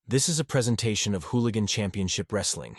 This is a presentation of Hooligan Championship Wrestling.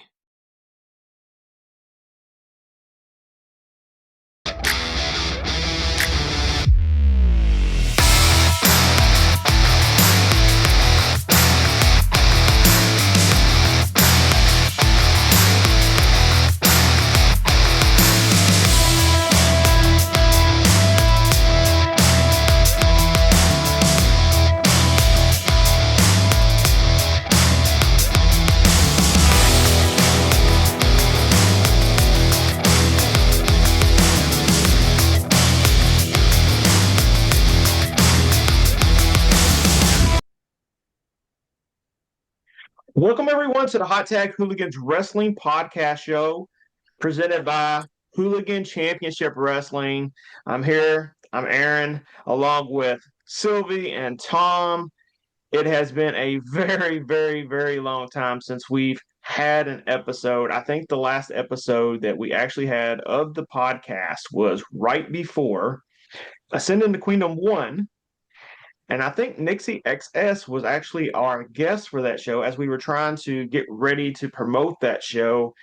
Welcome, everyone, to the Hot Tag Hooligans Wrestling Podcast Show presented by Hooligan Championship Wrestling. I'm here. I'm Aaron, along with Sylvie and Tom. It has been a very, very, very long time since we've had an episode. I think the last episode that we actually had of the podcast was right before Ascending to Queendom 1. And I think Nixie XS was actually our guest for that show as we were trying to get ready to promote that show.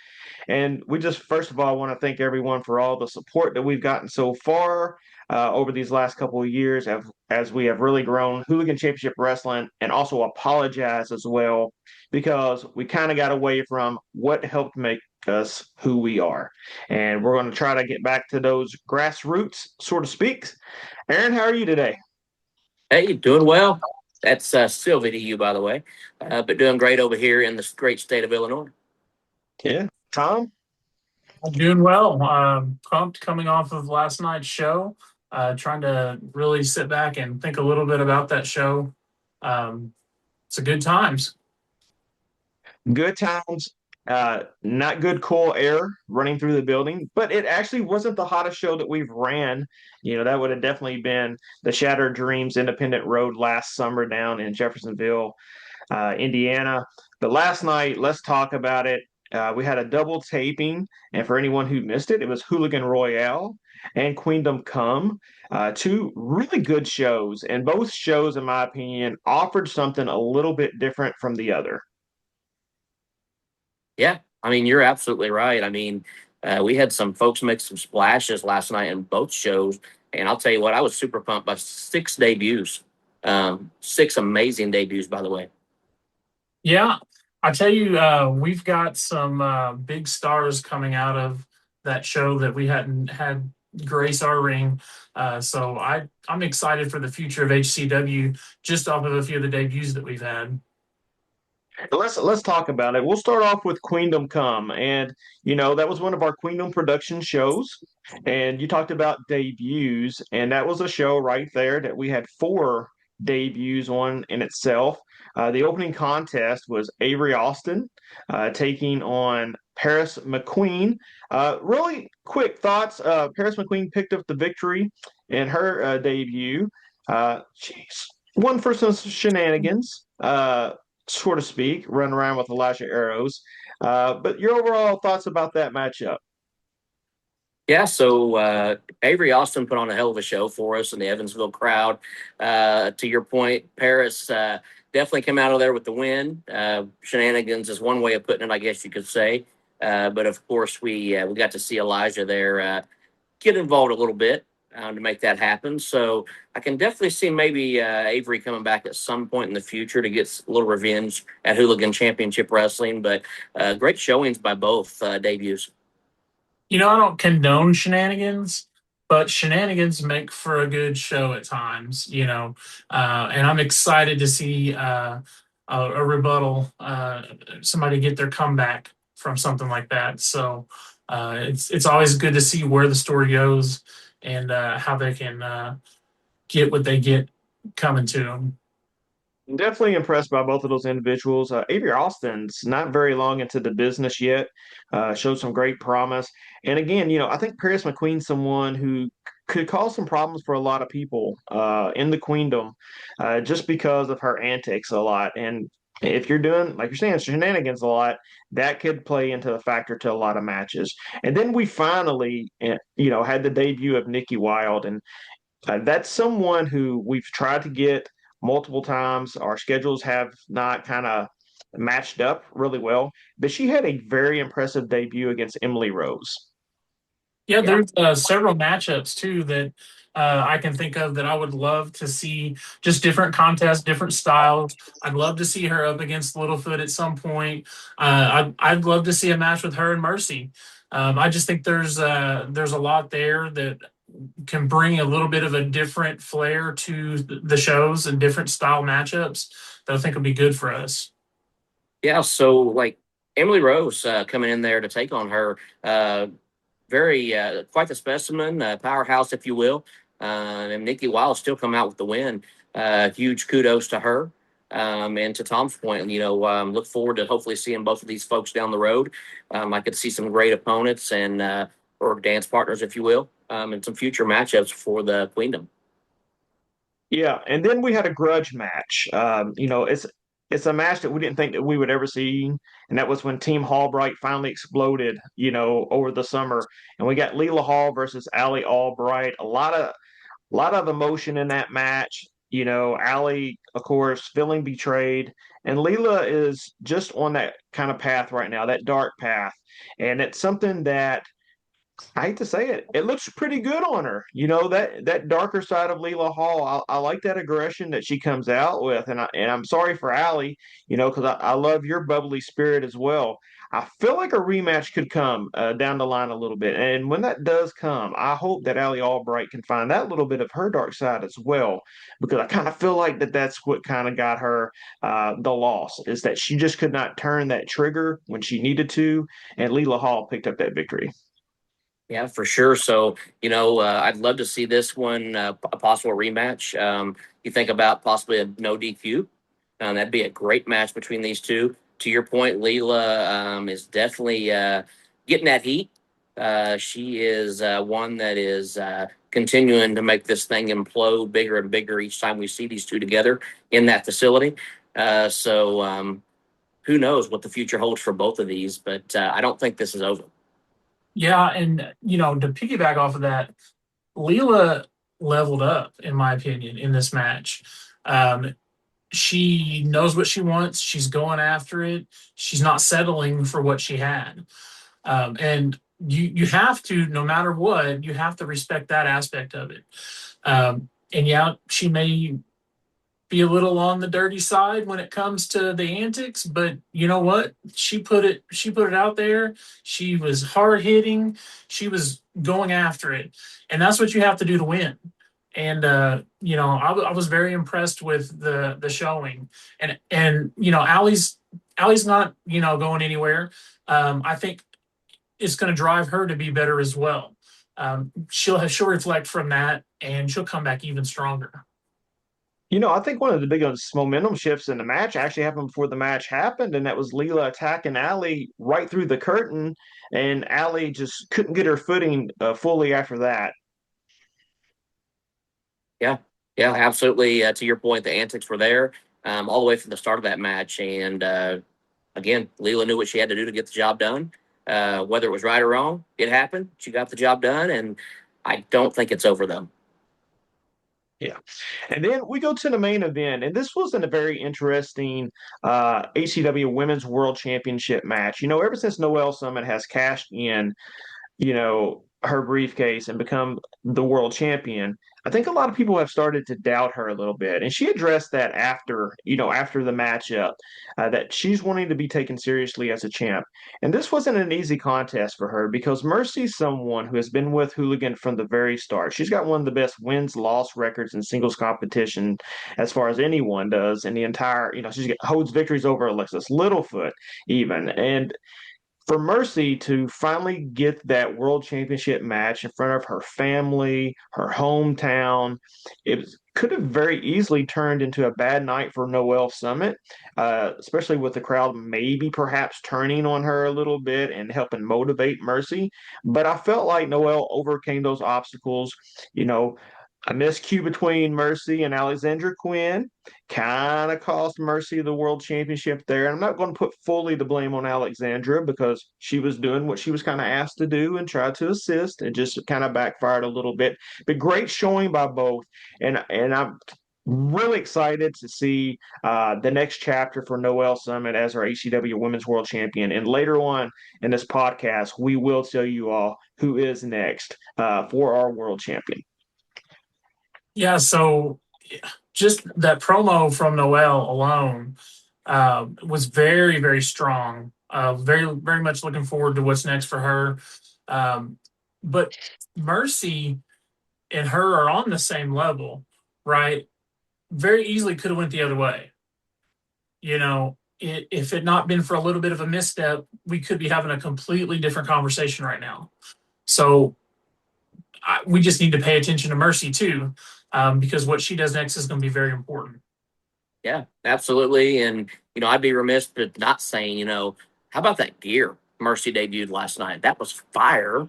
And we just, first of all, want to thank everyone for all the support that we've gotten so far over these last couple of years as we have really grown Hooligan Championship Wrestling, and also apologize as well because we kind of got away from what helped make us who we are. And we're going to try to get back to those grassroots, so to speak. Aaron, how are you today? Hey, doing well. That's Sylvie to you, by the way, but doing great over here in the great state of Illinois. Yeah. Tom? I'm doing well. Pumped coming off of last night's show. Trying to really sit back and think a little bit about that show. It's a good times. Good times. Not good cool air running through the building, but it actually wasn't the hottest show that we've ran. You know, that would have definitely been the Shattered Dreams Independent Road last summer down in Jeffersonville, Indiana. But last night, let's talk about it. We had a double taping, and for anyone who missed it, it was Hooligan Royale and Queendom Come. Two really good shows, and both shows, in my opinion, offered something a little bit different from the other. Yeah, I mean, you're absolutely right. I mean, we had some folks make some splashes last night in both shows, and I'll tell you what, I was super pumped by six debuts. Six amazing debuts, by the way. Yeah, I tell you, we've got some big stars coming out of that show that we hadn't had grace our ring. I'm excited for the future of HCW just off of a few of the debuts that we've had. Let's talk about it. We'll start off with Queendom Come, and that was one of our Queendom production shows. And you talked about debuts, and that was a show right there that we had four debuts on in itself. The opening contest was Avery Austin taking on Paris McQueen. Really quick thoughts. Paris McQueen picked up the victory in her debut. She's won for some shenanigans. So to speak, run around with Elijah Arrows. But your overall thoughts about that matchup? Yeah, so Avery Austin put on a hell of a show for us in the Evansville crowd. To your point, Paris definitely came out of there with the win. Shenanigans is one way of putting it, I guess you could say. But of course, we got to see Elijah there get involved a little bit to make that happen. So I can definitely see maybe Avery coming back at some point in the future to get a little revenge at Hooligan Championship Wrestling. But great showings by both debuts. I don't condone shenanigans, but shenanigans make for a good show at times, and I'm excited to see a rebuttal, somebody get their comeback from something like that. So it's always good to see where the story goes and how they can get what they get coming to them. Definitely impressed by both of those individuals. Avery Austin's not very long into the business yet, showed some great promise. And again, I think Paris McQueen's someone who could cause some problems for a lot of people in the Queendom just because of her antics a lot. And if you're doing, like you're saying, shenanigans a lot, that could play into a factor to a lot of matches. And then we finally, had the debut of Nikki Wild. And that's someone who we've tried to get multiple times. Our schedules have not kind of matched up really well, but she had a very impressive debut against Emily Rose. Yeah, there's several matchups too that I can think of that I would love to see. Just different contests, different styles. I'd love to see her up against Littlefoot at some point. I'd love to see a match with her and Mercy. I just think there's a lot there that can bring a little bit of a different flair to the shows and different style matchups that I think will be good for us. Yeah, so like Emily Rose coming in there to take on her, very quite the specimen, powerhouse, if you will. And Nikki Wiles still come out with the win. Huge kudos to her. And to Tom's point, look forward to hopefully seeing both of these folks down the road. I could see some great opponents and or dance partners, if you will, and some future matchups for the Queendom. Yeah, and then we had a grudge match. It's a match that we didn't think that we would ever see, and that was when Team Hallbright finally exploded, over the summer, and we got Leela Hall versus Allie Albright. A lot of emotion in that match. Allie, of course, feeling betrayed, and Leela is just on that kind of path right now, that dark path, and it's something that I hate to say it, it looks pretty good on her. That darker side of Leela Hall. I like that aggression that she comes out with, and I'm sorry for Allie, because I love your bubbly spirit as well. I feel like a rematch could come down the line a little bit, and when that does come, I hope that Allie Albright can find that little bit of her dark side as well, because I kind of feel like that's what kind of got her the loss, is that she just could not turn that trigger when she needed to, and Leela Hall picked up that victory. Yeah, for sure. So, I'd love to see this one, a possible rematch. You think about possibly a no DQ. That'd be a great match between these two. To your point, Leela is definitely getting that heat. She is one that is continuing to make this thing implode bigger and bigger each time we see these two together in that facility. So, who knows what the future holds for both of these, but I don't think this is over. Yeah, and to piggyback off of that, Leela leveled up, in my opinion, in this match. Um, she knows what she wants. She's going after it. She's not settling for what she had. And you have to, no matter what, you have to respect that aspect of it. And yeah, she may be a little on the dirty side when it comes to the antics, but you know what? She put it out there. She was hard hitting. She was going after it, and that's what you have to do to win. And I was very impressed with the showing, and Allie's not going anywhere. I think it's going to drive her to be better as well. She'll reflect from that, and she'll come back even stronger. I think one of the biggest momentum shifts in the match actually happened before the match happened, and that was Leela attacking Allie right through the curtain, and Allie just couldn't get her footing fully after that. Yeah, yeah, absolutely. To your point, the antics were there all the way from the start of that match. And again, Leela knew what she had to do to get the job done. Whether it was right or wrong, it happened. She got the job done, and I don't think it's over, though. Yeah. And then we go to the main event, and this wasn't a very interesting HCW Women's World Championship match. Ever since Noelle Summit has cashed in, her briefcase and become the world champion, I think a lot of people have started to doubt her a little bit. And she addressed that after the matchup, that she's wanting to be taken seriously as a champ. And this wasn't an easy contest for her because Mercy's someone who has been with Hooligan from the very start. She's got one of the best wins-loss records in singles competition as far as anyone does in the entire, she holds victories over Alexis Littlefoot even. And for Mercy to finally get that world championship match in front of her family, her hometown, could have very easily turned into a bad night for Noelle Summit, especially with the crowd maybe perhaps turning on her a little bit and helping motivate Mercy. But I felt like Noelle overcame those obstacles. You know, a miscue between Mercy and Alexandra Quinn kind of cost Mercy the world championship there. And I'm not going to put fully the blame on Alexandra because she was doing what she was kind of asked to do and tried to assist. It just kind of backfired a little bit. But great showing by both. And Really excited to see the next chapter for Noelle Summit as our HCW Women's World Champion. And later on in this podcast, we will tell you all who is next for our World Champion. Yeah, so just that promo from Noelle alone was very, very strong. Very, very much looking forward to what's next for her. But Mercy and her are on the same level, right? Very easily could have went the other way. If it not been for a little bit of a misstep, we could be having a completely different conversation right now. So we just need to pay attention to Mercy too, because what she does next is going to be very important. Yeah, absolutely. And, I'd be remiss but not saying, how about that gear Mercy debuted last night? That was fire,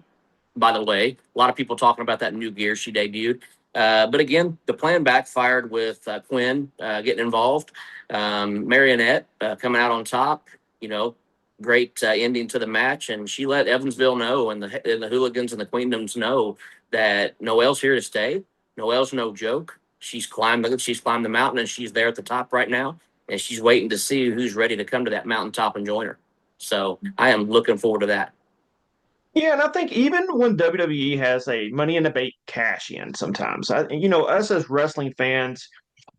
by the way. A lot of people talking about that new gear she debuted. But again, the plan backfired with Quinn getting involved. Marionette coming out on top, great ending to the match. And she let Evansville know and the Hooligans and the Queendoms know that Noelle's here to stay. Noelle's no joke. She's climbed the mountain and she's there at the top right now. And she's waiting to see who's ready to come to that mountaintop and join her. So I am looking forward to that. Yeah, and I think even when WWE has a Money in the Bank cash in, sometimes, us as wrestling fans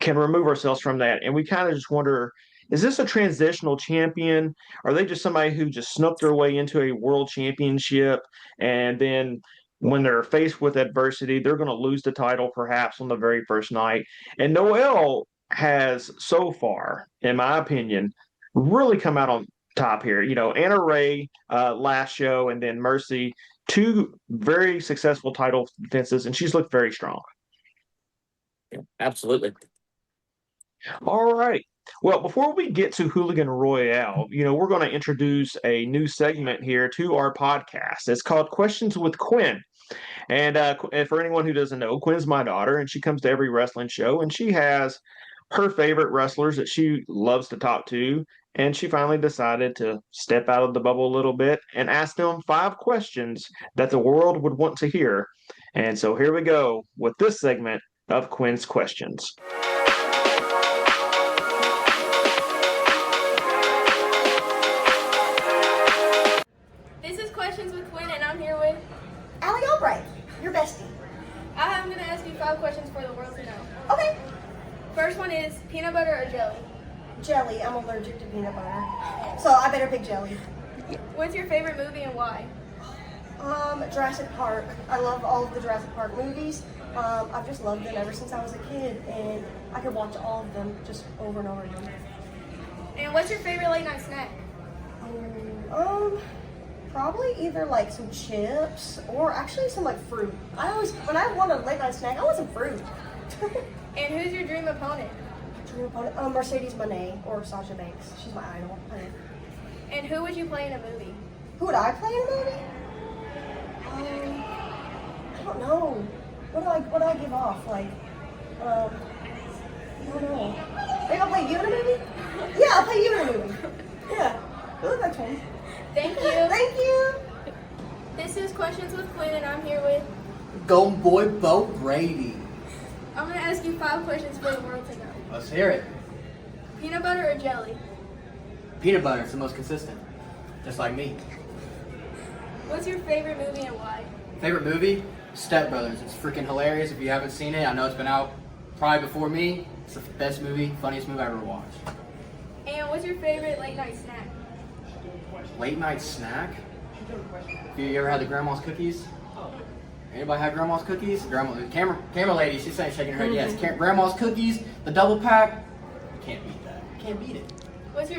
can remove ourselves from that. And we kind of just wonder, is this a transitional champion? Are they just somebody who just snuck their way into a world championship? And then when they're faced with adversity, they're going to lose the title perhaps on the very first night. And Noelle has so far, in my opinion, really come out on top here. Anna Ray last show, and then Mercy, two very successful title defenses, and she's looked very strong. Yeah, absolutely. All right. Well, before we get to Hooligan Royale, we're going to introduce a new segment here to our podcast. It's called Questions with Quinn. And for anyone who doesn't know, Quinn's my daughter, and she comes to every wrestling show, and she has her favorite wrestlers that she loves to talk to. And she finally decided to step out of the bubble a little bit and ask them 5 questions that the world would want to hear. And so here we go with this segment of Quinn's Questions. This is Questions with Quinn, and I'm here with Allie Albright, your bestie. I'm going to ask you 5 questions for the world to know. Okay. First one is peanut butter or jelly? Jelly. I'm allergic to peanut butter, so I better pick jelly. What's your favorite movie and why? Jurassic Park. I love all of the Jurassic Park movies. I've just loved them ever since I was a kid, and I could watch all of them just over and over again. And what's your favorite late night snack? Probably either like some chips or actually some like fruit. When I want a late night snack, I want some fruit. And who's your dream opponent? Dream opponent? Mercedes Moné or Sasha Banks. She's my idol. And who would you play in a movie? Who would I play in a movie? I don't know. What do I give off? I don't know. Maybe I'll play you in a movie? Yeah, I'll play you in a movie. Yeah. You look like fun. Thank you. Thank you. This is Questions with Quinn, and I'm here with Golden Boy Bo Brady. I'm going to ask you 5 questions for the world to know. Let's hear it. Peanut butter or jelly? Peanut butter is the most consistent. Just like me. What's your favorite movie and why? Favorite movie? Step Brothers. It's freaking hilarious. If you haven't seen it, I know it's been out probably before me. It's the best movie, funniest movie I ever watched. And what's your favorite late night snack? Late night snack? You ever had the grandma's cookies? Anybody had grandma's cookies? Camera lady, she's saying, shaking her head. Yes, grandma's cookies, the double pack. You can't beat that. You can't beat it. Who's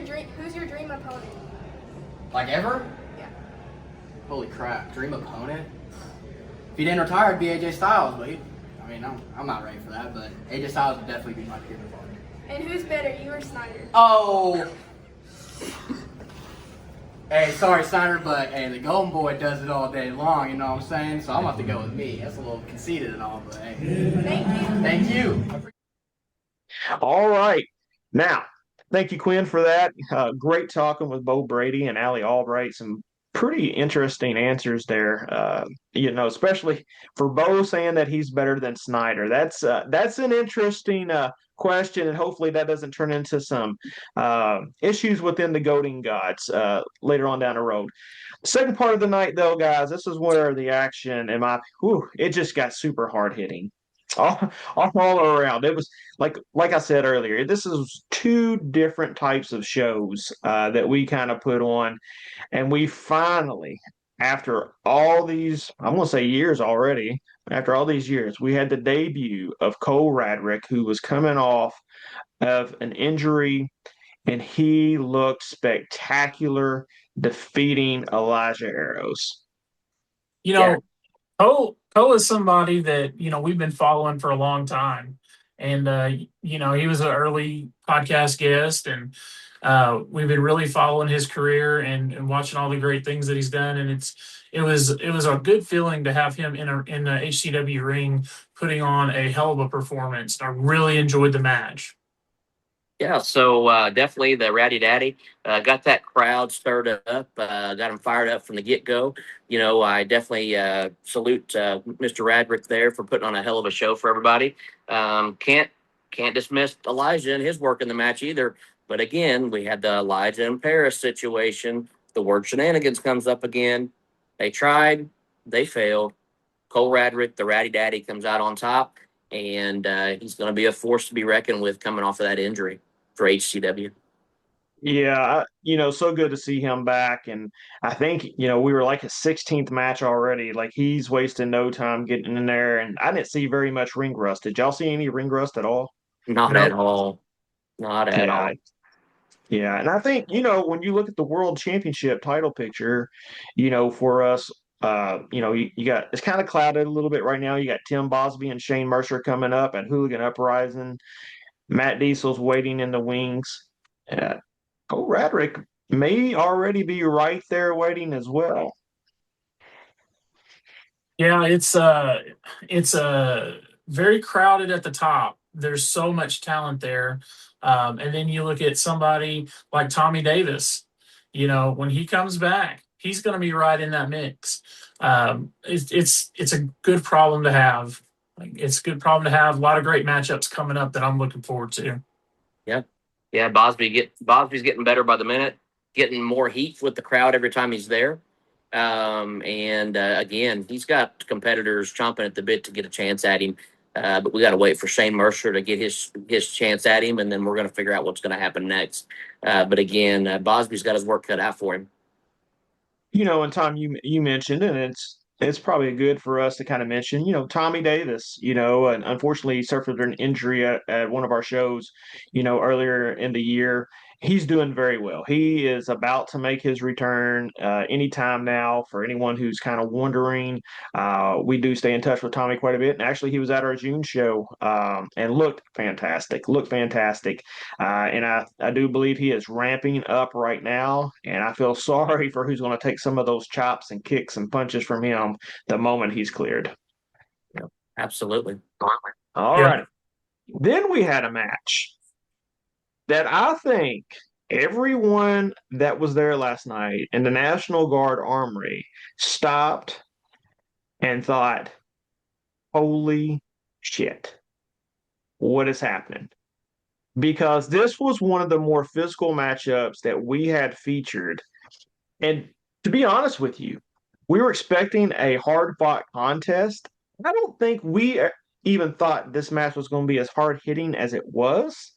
your dream opponent? Like ever? Yeah. Holy crap, dream opponent? If he didn't retire, it'd be AJ Styles, but I'm not ready for that, but AJ Styles would definitely be my dream opponent. And who's better, you or Snyder? Oh! Hey, sorry, Snyder, but hey, the Golden Boy does it all day long, you know what I'm saying? So I'm going to have to go with me. That's a little conceited and all, but hey. Thank you. Thank you. All right. Now, thank you, Quinn, for that. Great talking with Bo Brady and Allie Albright. Some pretty interesting answers there. Especially for Bo saying that he's better than Snyder. That's an interesting question, and hopefully that doesn't turn into some issues within the goading gods later on down the road. Second part of the night, though, guys, this is where the action it just got super hard hitting. All around. It was like I said earlier, this is two different types of shows that we kind of put on, and we finally, after all these, I'm going to say years already, after all these years, we had the debut of Cole Radrick, who was coming off of an injury, and he looked spectacular defeating Elijah Arrows. You know, Cole is somebody that, we've been following for a long time. And, he was an early podcast guest, and we've been really following his career and watching all the great things that he's done. And it was a good feeling to have him in the HCW ring putting on a hell of a performance. I really enjoyed the match. Yeah, so definitely the Rowdy Daddy got that crowd stirred up, got them fired up from the get-go. I definitely salute Mr. Radrick there for putting on a hell of a show for everybody. Can't dismiss Elijah and his work in the match either. But again, we had the Elijah and Paris situation. The word shenanigans comes up again. They tried, they failed. Cole Radrick, the Rowdy Daddy, comes out on top, and he's going to be a force to be reckoned with coming off of that injury for HCW. Yeah, so good to see him back. And I think, we were like his 16th match already. Like, he's wasting no time getting in there. And I didn't see very much ring rust. Did y'all see any ring rust at all? Not at all. Not at all. Yeah. And I think, when you look at the world championship title picture, for us, you got, it's kind of clouded a little bit right now. You got Tim Bosby and Shane Mercer coming up at Hooligan Uprising. Matt Diesel's waiting in the wings. Cole Radrick may already be right there waiting as well. Yeah, it's very crowded at the top. There's so much talent there. And then you look at somebody like Tommy Davis. When he comes back, he's going to be right in that mix. It's a good problem to have. It's a good problem to have. A lot of great matchups coming up that I'm looking forward to. Yeah. Bosby's getting better by the minute, getting more heat with the crowd every time he's there. Again, he's got competitors chomping at the bit to get a chance at him. But we got to wait for Shane Mercer to get his chance at him, and then we're going to figure out what's going to happen next. But again, Bosby's got his work cut out for him. And Tom, you mentioned, and it's probably good for us to kind of mention, Tommy Davis, and unfortunately he suffered an injury at one of our shows, earlier in the year. He's doing very well. He is about to make his return anytime now. For anyone who's kind of wondering, we do stay in touch with Tommy quite a bit. And actually, he was at our June show and looked fantastic. And I do believe he is ramping up right now. And I feel sorry for who's going to take some of those chops and kicks and punches from him the moment he's cleared. Yeah, absolutely. All right. Then we had a match that I think everyone that was there last night in the National Guard Armory stopped and thought, holy shit, what is happening? Because this was one of the more physical matchups that we had featured. And to be honest with you, we were expecting a hard-fought contest. I don't think we even thought this match was going to be as hard-hitting as it was.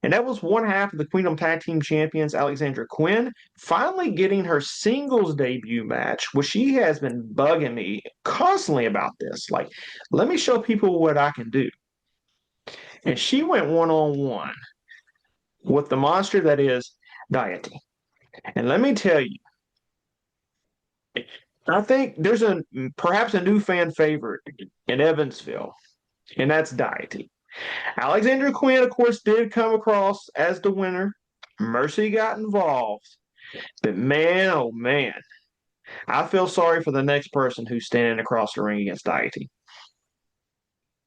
And that was one half of the Queendom Tag Team Champions, Alexandra Quinn, finally getting her singles debut match, which she has been bugging me constantly about this. Like, let me show people what I can do. And she went one-on-one with the monster that is Deity. And let me tell you, I think there's perhaps a new fan favorite in Evansville, and that's Deity. Alexandra Quinn, of course, did come across as the winner. Mercy got involved. But man, oh man, I feel sorry for the next person who's standing across the ring against Deity.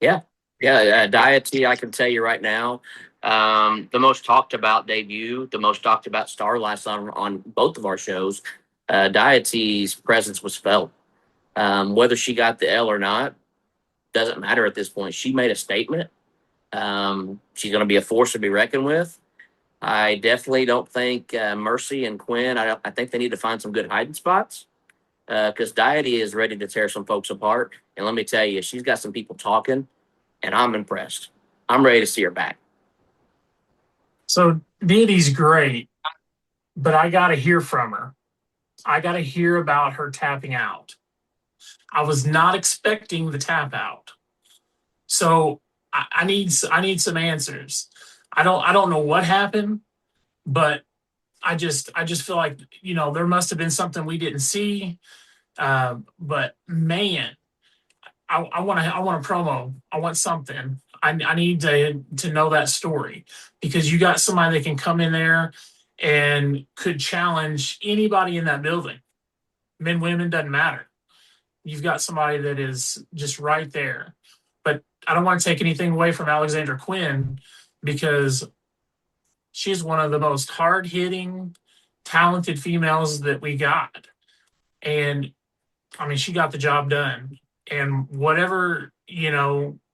Yeah. Deity, I can tell you right now, the most talked about debut, the most talked about star last on both of our shows. Deity's presence was felt. Whether she got the L or not doesn't matter at this point. She made a statement. She's going to be a force to be reckoned with. I definitely don't think Mercy and Quinn, I think they need to find some good hiding spots because Deity is ready to tear some folks apart. And let me tell you, she's got some people talking, and I'm impressed. I'm ready to see her back. So Diddy's great, but I got to hear from her. I got to hear about her tapping out. I was not expecting the tap out. So I need some answers. I don't know what happened, but I just feel like there must have been something we didn't see. But man, I want a promo. I want something. I need to know that story because you got somebody that can come in there and could challenge anybody in that building. Men, women, doesn't matter. You've got somebody that is just right there. But I don't want to take anything away from Alexandra Quinn because she's one of the most hard-hitting, talented females that we got. And I mean, she got the job done. And whatever,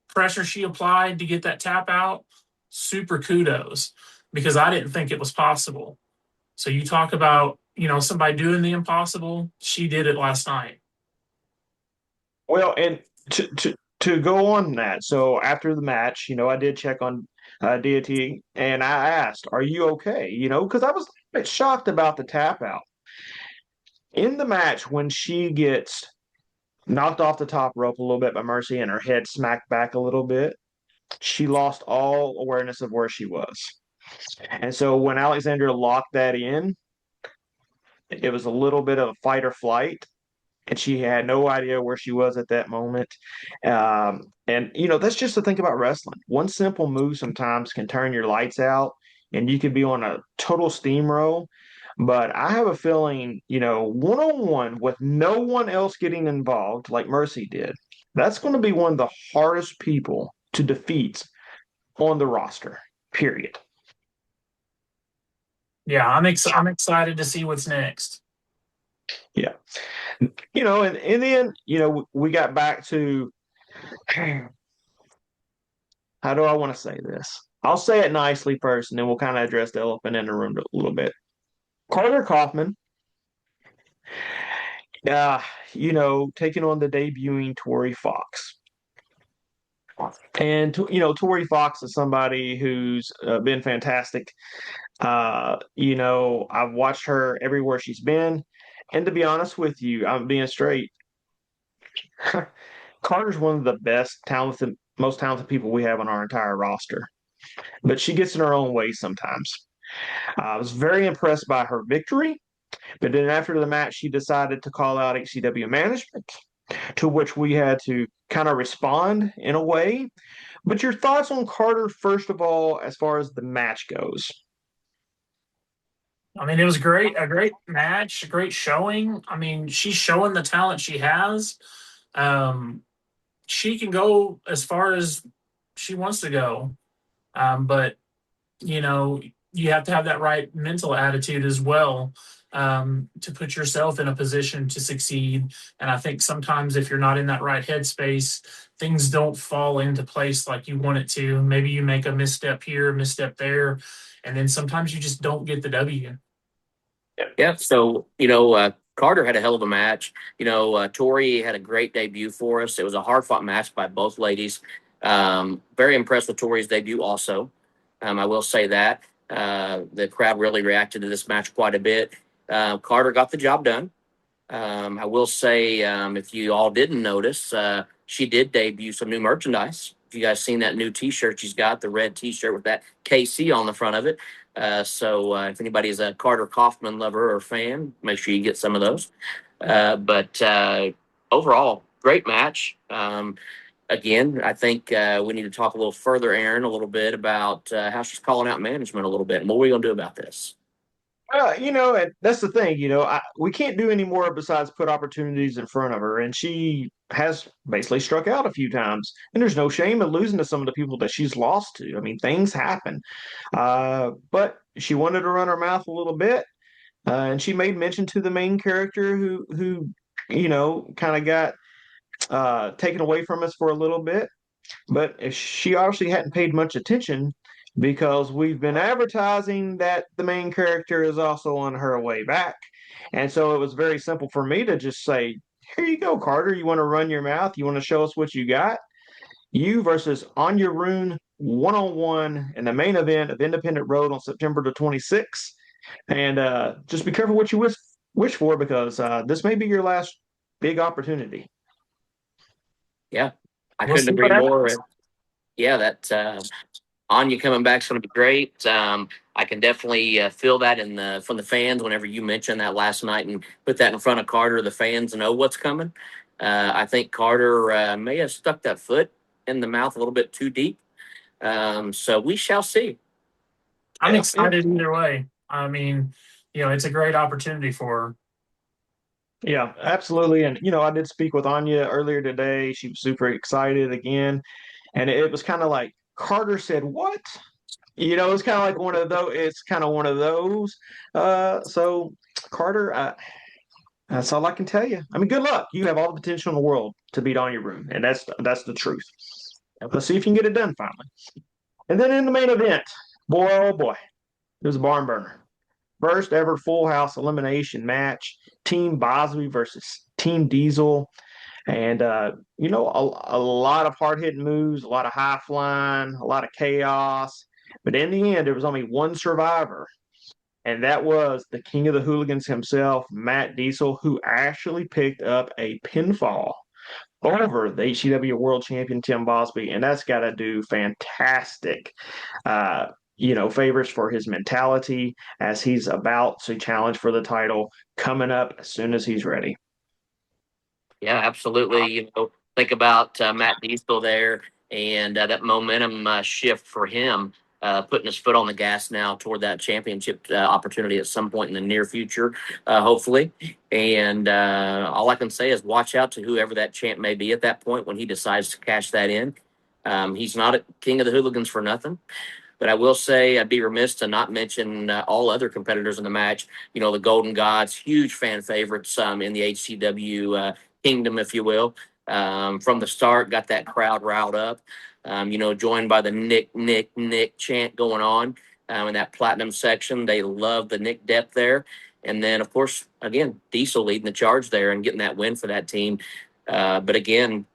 pressure she applied to get that tap out, super kudos because I didn't think it was possible. So you talk about, somebody doing the impossible. She did it last night. Well, and to go on that, so after the match, I did check on Deity and I asked, "Are you okay?" Because I was a bit shocked about the tap out in the match when she gets knocked off the top rope a little bit by Mercy and her head smacked back a little bit. She lost all awareness of where she was, and so when Alexandra locked that in, it was a little bit of fight or flight and she had no idea where she was at that moment. And that's just the thing about wrestling. One simple move sometimes can turn your lights out, and you could be on a total steamroll. But I have a feeling, one on one with no one else getting involved, like Mercy did, that's going to be one of the hardest people to defeat on the roster. Period. Yeah, I'm excited to see what's next. Yeah. And in the end, we got back to how do I want to say this? I'll say it nicely first, and then we'll kind of address the elephant in the room a little bit. Carter Kaufman, uh, taking on the debuting Tori Fox. And, Tori Fox is somebody who's been fantastic. I've watched her everywhere she's been. And to be honest with you, I'm being straight. Carter's one of the most talented people we have on our entire roster. But she gets in her own way sometimes. I was very impressed by her victory, but then after the match, she decided to call out HCW management, to which we had to kind of respond in a way. But your thoughts on Carter, first of all, as far as the match goes? I mean, it was a great match, a great showing. I mean, she's showing the talent she has. She can go as far as she wants to go. But you have to have that right mental attitude as well to put yourself in a position to succeed. And I think sometimes if you're not in that right headspace, things don't fall into place like you want it to. Maybe you make a misstep here, misstep there, and then sometimes you just don't get the W. Yeah. So, Carter had a hell of a match. Tori had a great debut for us. It was a hard fought match by both ladies. Very impressed with Tori's debut also. I will say that. The crowd really reacted to this match quite a bit. Carter got the job done. I will say, if you all didn't notice, she did debut some new merchandise. If you guys seen that new T-shirt she's got, the red T-shirt with that KC on the front of it. So if anybody's a Carter Kaufman lover or fan, make sure you get some of those. But overall, great match. Again, I think we need to talk a little further, Aaron, a little bit about how she's calling out management a little bit. And what are we going to do about this? And that's the thing, we can't do any more besides put opportunities in front of her. And she has basically struck out a few times. And there's no shame in losing to some of the people that she's lost to. I mean, things happen. But she wanted to run her mouth a little bit. And she made mention to the main character who kind of got taken away from us for a little bit. but she obviously hadn't paid much attention because we've been advertising that the main character is also on her way back. And so it was very simple for me to just say, here you go, Carter. You want to run your mouth? You want to show us what you got? You versus Anya Rune 1-on-1 in the main event of Independent Road on September the 26th. And just be careful what you wish for because this may be your last big opportunity. Yeah, I We'll couldn't see agree what more. happens. Yeah, that Anya coming back is going to be great. I can definitely feel that from the fans whenever you mentioned that last night and put that in front of Carter. The fans know what's coming. I think Carter may have stuck that foot in the mouth a little bit too deep. So we shall see. I'm Yeah, excited either way. I mean, it's a great opportunity for her. yeah, absolutely. And, I did speak with Anya earlier today. She was super excited again. And it was kind of like Carter said, "What?" It's kind of like one of those. It's kind of one of those. So Carter, that's all I can tell you. I mean, good luck. You have all the potential in the world to beat Anya Room, and that's the truth. Let's see if you can get it done finally. And then in the main event, boy, oh boy, it was a barn burner. First ever full house elimination match. Team Bosby versus Team Diesel. And, a lot of hard hitting moves, a lot of high flying, a lot of chaos. But in the end, there was only one survivor, and that was the king of the hooligans himself, Matt Diesel, who actually picked up a pinfall over the HCW World Champion Tim Bosby, and that's got to do fantastic. Favors for his mentality as he's about to challenge for the title coming up as soon as he's ready. Yeah, absolutely. Think about Matt Diesel there and that momentum shift for him, putting his foot on the gas now toward that championship opportunity at some point in the near future, hopefully. And all I can say is watch out to whoever that champ may be at that point when he decides to cash that in. He's not a king of the hooligans for nothing. But I will say I'd be remiss to not mention all other competitors in the match. The Golden Gods, huge fan favorites in the HCW kingdom, if you will. From the start, got that crowd riled up. Joined by the Nick, Nick, Nick chant going on in that platinum section. They love the Nick depth there. And then, of course, again, Diesel leading the charge there and getting that win for that team. But again,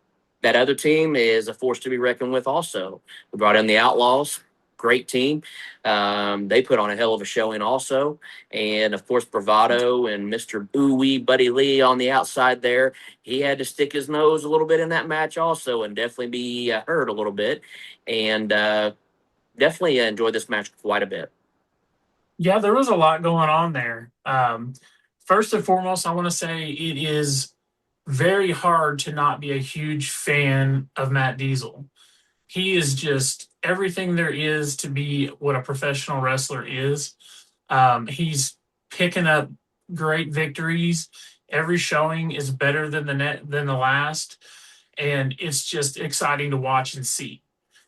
that other team is a force to be reckoned with also. We brought in the Outlaws. Great team. They put on a hell of a showing also. And, of course, Bravado and Mr. Ooey, Buddy Lee on the outside there. He had to stick his nose a little bit in that match also and definitely be hurt a little bit. And definitely enjoyed this match quite a bit. Yeah, there was a lot going on there. First and foremost, I want to say it is very hard to not be a huge fan of Matt Diesel. He is just everything there is to be what a professional wrestler is. He's picking up great victories. Every showing is better than the last, and it's just exciting to watch and see.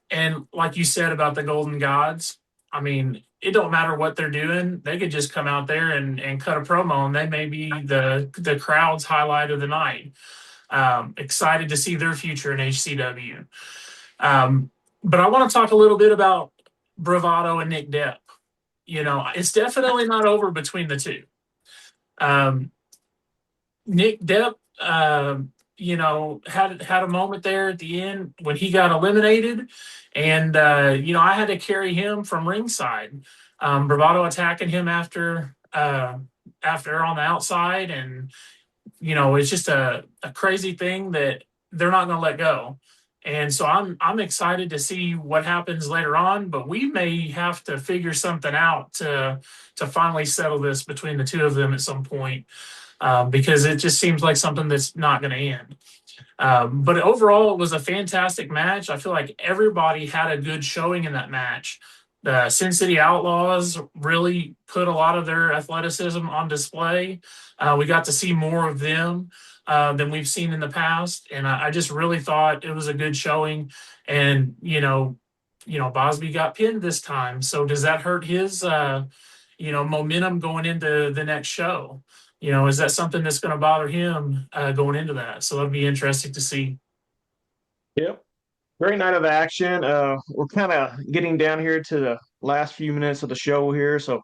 And like you said about the Golden Gods, I mean, it don't matter what they're doing. They could just come out there and cut a promo, and they may be the crowd's highlight of the night. Excited to see their future in HCW. But I want to talk a little bit about Bravado and Nick Depp. It's definitely not over between the two. Nick Depp, had a moment there at the end when he got eliminated, and I had to carry him from ringside. Bravado attacking him after on the outside, and it's just a crazy thing that they're not going to let go. And so I'm excited to see what happens later on, but we may have to figure something out to finally settle this between the two of them at some point, because it just seems like something that's not going to end. But overall, it was a fantastic match. I feel like everybody had a good showing in that match. The Sin City Outlaws really put a lot of their athleticism on display. We got to see more of them than we've seen in the past, and I just really thought it was a good showing. And Bosby got pinned this time, so does that hurt his momentum going into the next show? Is that something that's going to bother him going into that? So that'd be interesting to see. Yep. Great night of action. We're kind of getting down here to the last few minutes of the show here. So,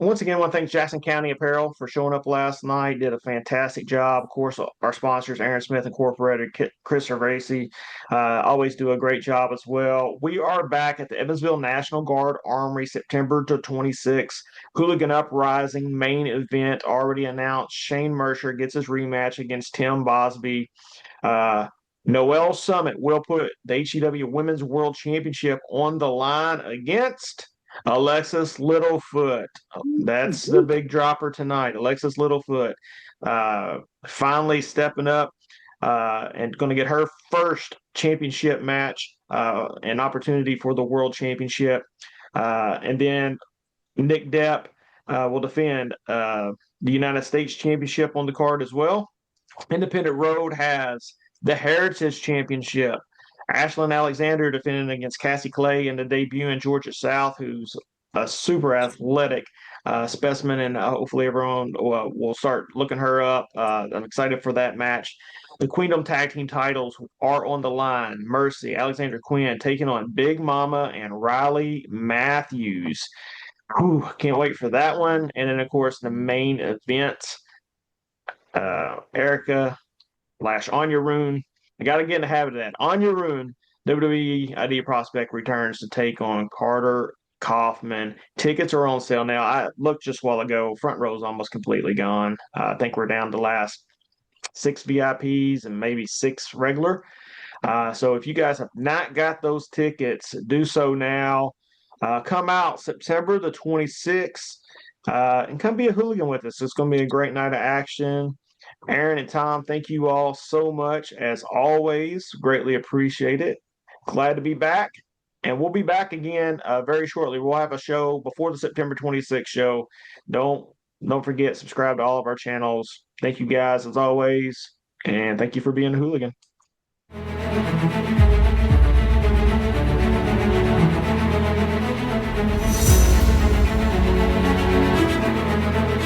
once again, I want to thank Jackson County Apparel for showing up last night. Did a fantastic job. Of course, our sponsors, Aaron Smith Incorporated, Chris Cervasi, always do a great job as well. We are back at the Evansville National Guard Armory, September the 26th. Hooligan Uprising main event already announced. Shane Mercer gets his rematch against Tim Bosby. Noelle Summit will put the HEW Women's World Championship on the line against Alexis Littlefoot. That's the big dropper tonight. Alexis Littlefoot finally stepping up and going to get her first championship match, an opportunity for the World Championship. And then Nick Depp will defend the United States Championship on the card as well. Independent Road has the Heritage Championship. Ashlyn Alexander defending against Cassie Clay in the debut in Georgia South, who's a super athletic specimen, and hopefully everyone will start looking her up. I'm excited for that match. The Queendom Tag Team titles are on the line. Mercy, Alexander Quinn taking on Big Mama and Riley Matthews. Whew, can't wait for that one. And then, of course, the main event, Erica Anya Rune. I got to get in the habit of that. Anya Rune, WWE ID Prospect, returns to take on Carter Kaufman. Tickets are on sale now. I looked just a while ago. Front row is almost completely gone. I think we're down to the last 6 VIPs and maybe 6 regular. So if you guys have not got those tickets, do so now. Come out September the 26th and come be a hooligan with us. It's going to be a great night of action. Aaron and Tom, thank you all so much. As always, greatly appreciate it. Glad to be back. And we'll be back again very shortly. We'll have a show before the September 26th show. Don't forget, subscribe to all of our channels. Thank you guys as always. And thank you for being a hooligan.